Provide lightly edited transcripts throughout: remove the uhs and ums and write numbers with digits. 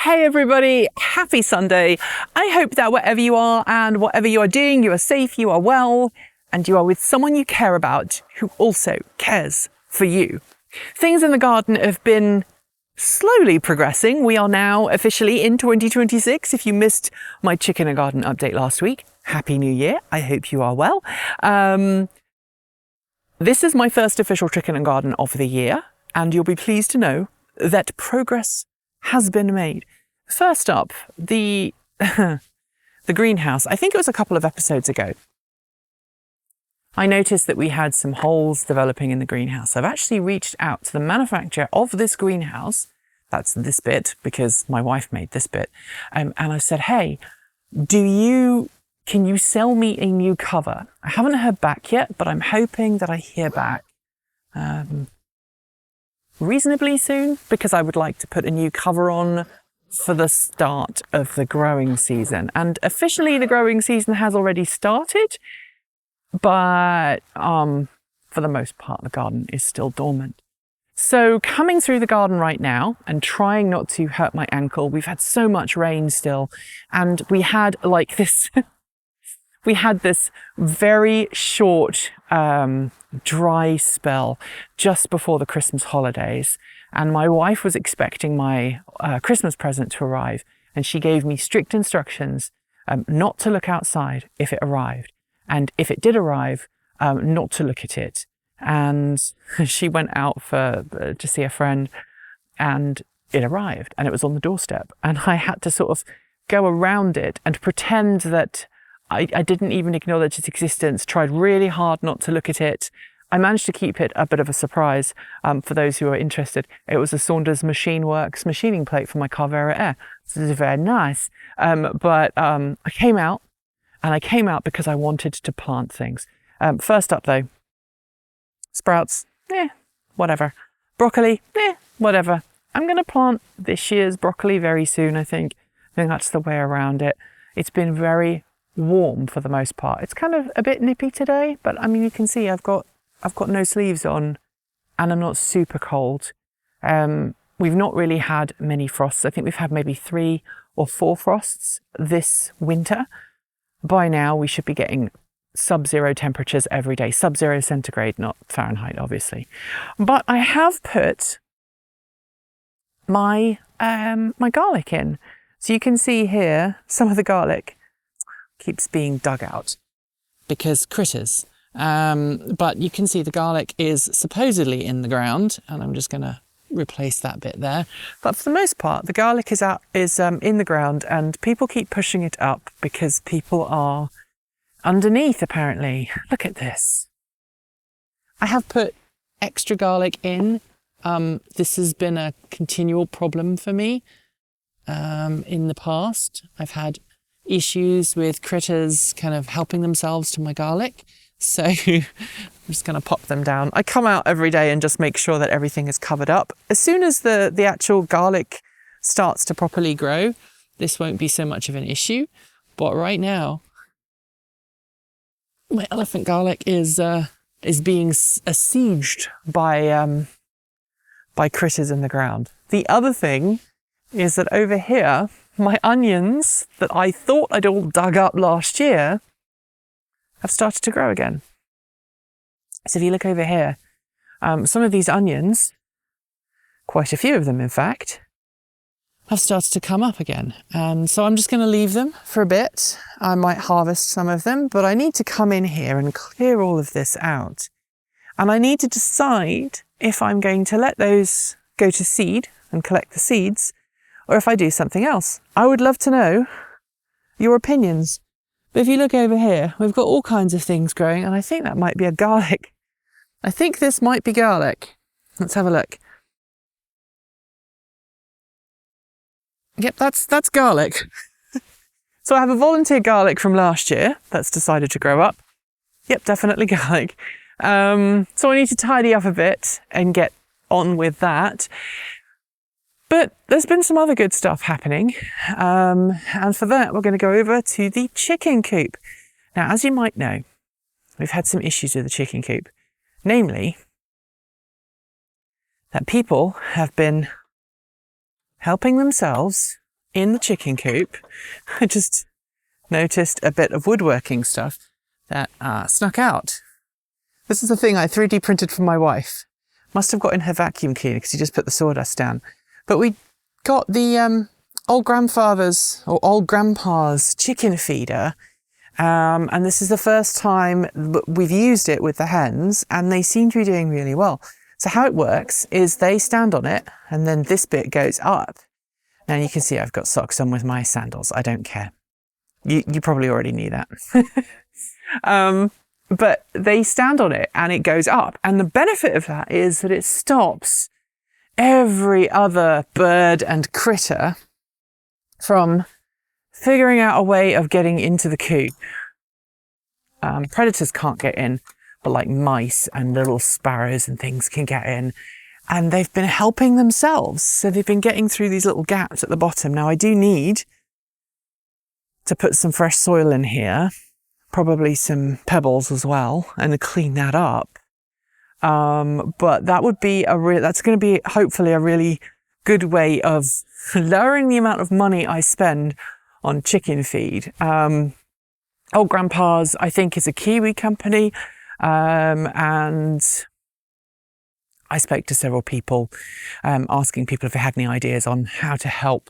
Hey everybody, happy Sunday. I hope that wherever you are and whatever you are doing, you are safe, you are well, and you are with someone you care about who also cares for you. Things in the garden have been slowly progressing. We are now officially in 2026. If you missed my chicken and garden update last week, Happy New Year. I hope you are well. This is my first official chicken and garden of the year, and you'll be pleased to know that progress has been made. First up, the greenhouse. I think it was a couple of episodes ago. I noticed that we had some holes developing in the greenhouse. I've actually reached out to the manufacturer of this greenhouse. That's this bit, because my wife made this bit. And I said, hey, can you sell me a new cover? I haven't heard back yet, but I'm hoping that I hear back reasonably soon, because I would like to put a new cover on for the start of the growing season. And officially the growing season has already started, but for the most part the garden is still dormant. So coming through the garden right now and trying not to hurt my ankle, we've had so much rain still, and we had like this we had this very short dry spell just before the Christmas holidays, and my wife was expecting my Christmas present to arrive, and she gave me strict instructions not to look outside if it arrived, and if it did arrive, not to look at it. And she went out to see a friend, and it arrived, and it was on the doorstep, and I had to sort of go around it and pretend that I didn't even acknowledge its existence, tried really hard not to look at it. I managed to keep it a bit of a surprise for those who are interested. It was a Saunders Machine Works machining plate for my Carvera Air. So this is very nice. But I came out because I wanted to plant things. First up though, sprouts, whatever. Broccoli, whatever. I'm going to plant this year's broccoli very soon, I think. I think that's the way around it. It's been very warm for the most part. It's kind of a bit nippy today, but I mean, you can see I've got no sleeves on and I'm not super cold. We've not really had many frosts. I think we've had maybe 3 or 4 frosts this winter. By now we should be getting sub-zero temperatures every day. Sub-zero centigrade, not Fahrenheit, obviously. But I have put my my garlic in. So you can see here some of the garlic keeps being dug out because critters. But you can see the garlic is supposedly in the ground, and I'm just going to replace that bit there. But for the most part, the garlic is in the ground, and people keep pushing it up because people are underneath, apparently. Look at this. I have put extra garlic in. This has been a continual problem for me in the past. I've had issues with critters kind of helping themselves to my garlic. So I'm just going to pop them down. I come out every day and just make sure that everything is covered up. As soon as the actual garlic starts to properly grow, this won't be so much of an issue. But right now, my elephant garlic is being besieged by critters in the ground. The other thing is that over here, my onions that I thought I'd all dug up last year have started to grow again. So if you look over here, some of these onions, quite a few of them in fact, have started to come up again. And so I'm just going to leave them for a bit. I might harvest some of them, but I need to come in here and clear all of this out. And I need to decide if I'm going to let those go to seed and collect the seeds, or if I do something else. I would love to know your opinions. But if you look over here, we've got all kinds of things growing, and I think that might be a garlic. I think this might be garlic. Let's have a look. Yep, that's garlic. So I have a volunteer garlic from last year that's decided to grow up. Yep, definitely garlic. So I need to tidy up a bit and get on with that. But there's been some other good stuff happening, and for that we're going to go over to the chicken coop. Now, as you might know, we've had some issues with the chicken coop, namely that people have been helping themselves in the chicken coop, I just noticed a bit of woodworking stuff that snuck out. This is a thing I 3D printed for my wife. Must have got in her vacuum cleaner because she just put the sawdust down. But we got the old grandfather's or old grandpa's chicken feeder. And this is the first time we've used it with the hens, and they seem to be doing really well. So how it works is they stand on it and then this bit goes up. Now you can see I've got socks on with my sandals. I don't care. You probably already knew that. But they stand on it and it goes up. And the benefit of that is that it stops every other bird and critter from figuring out a way of getting into the coop. Predators can't get in, but like mice and little sparrows and things can get in. And they've been helping themselves. So they've been getting through these little gaps at the bottom. Now I do need to put some fresh soil in here, probably some pebbles as well, and clean that up. But that would be that's going to be hopefully a really good way of lowering the amount of money I spend on chicken feed. Old Grandpa's, I think, is a Kiwi company. And I spoke to several people, asking people if they had any ideas on how to help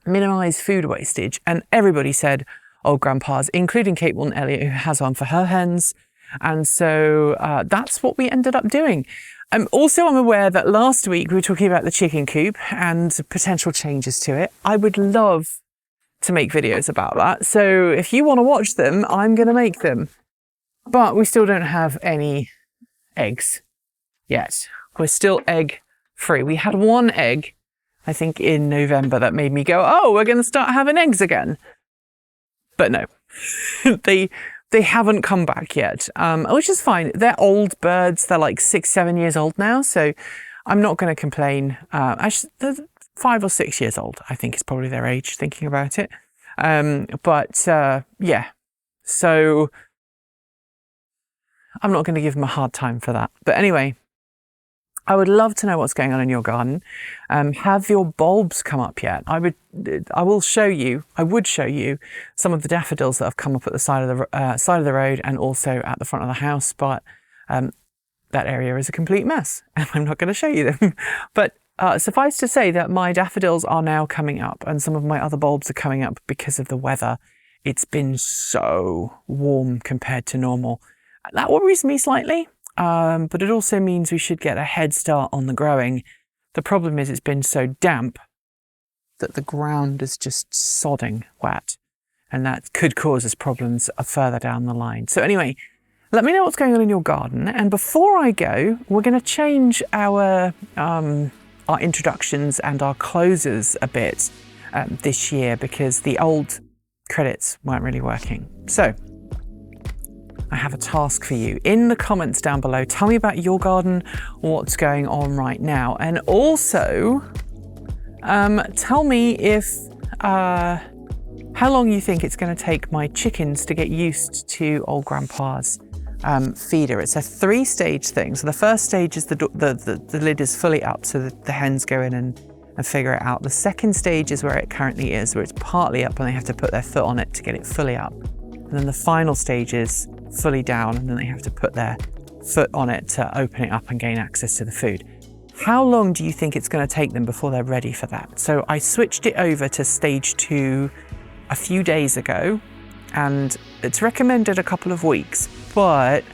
minimize food wastage. And everybody said Old Grandpa's, including Kate Walton Elliott, who has one for her hens. And so that's what we ended up doing. Also, I'm aware that last week we were talking about the chicken coop and potential changes to it. I would love to make videos about that. So if you want to watch them, I'm going to make them. But we still don't have any eggs yet. We're still egg free. We had one egg, I think, in November that made me go, oh, we're going to start having eggs again. But no, they haven't come back yet, which is fine. They're old birds. They're like 6-7 years old now. So I'm not going to complain. Actually, they're 5 or 6 years old, I think is probably their age, thinking about it. Yeah, so I'm not going to give them a hard time for that. But anyway, I would love to know what's going on in your garden. Have your bulbs come up yet? I would show you some of the daffodils that have come up at the side of the road and also at the front of the house. But that area is a complete mess, and I'm not going to show you them. But suffice to say that my daffodils are now coming up, and some of my other bulbs are coming up because of the weather. It's been so warm compared to normal. That worries me slightly. But it also means we should get a head start on the growing. The problem is it's been so damp that the ground is just sodding wet, and that could cause us problems further down the line. So anyway, let me know what's going on in your garden. And before I go, we're going to change our introductions and our closers a bit this year because the old credits weren't really working. So I have a task for you. In the comments down below, tell me about your garden, what's going on right now. And also, tell me if how long you think it's going to take my chickens to get used to Old Grandpa's feeder. It's a 3-stage thing. So the first stage is the lid is fully up so that the hens go in and figure it out. The second stage is where it currently is, where it's partly up and they have to put their foot on it to get it fully up. And then the final stage is fully down, and then they have to put their foot on it to open it up and gain access to the food. How long do you think it's going to take them before they're ready for that? So I switched it over to stage 2 a few days ago, and it's recommended a couple of weeks, but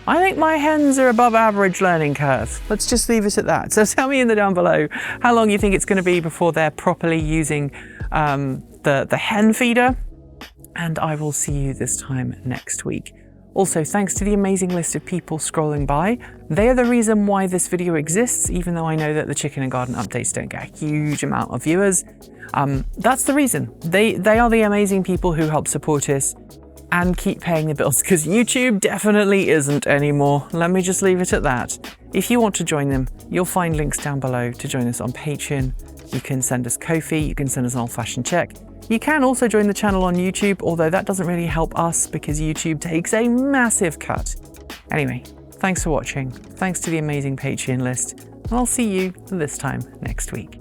I think my hens are above average learning curve. Let's just leave it at that. So tell me in the down below how long you think it's going to be before they're properly using the hen feeder, and I will see you this time next week. Also, thanks to the amazing list of people scrolling by. They are the reason why this video exists, even though I know that the chicken and garden updates don't get a huge amount of viewers. That's the reason. They are the amazing people who help support us and keep paying the bills, because YouTube definitely isn't anymore. Let me just leave it at that. If you want to join them, you'll find links down below to join us on Patreon. You can send us Ko-fi, you can send us an old-fashioned check. You can also join the channel on YouTube, although that doesn't really help us because YouTube takes a massive cut. Anyway, thanks for watching. Thanks to the amazing Patreon list, and I'll see you this time next week.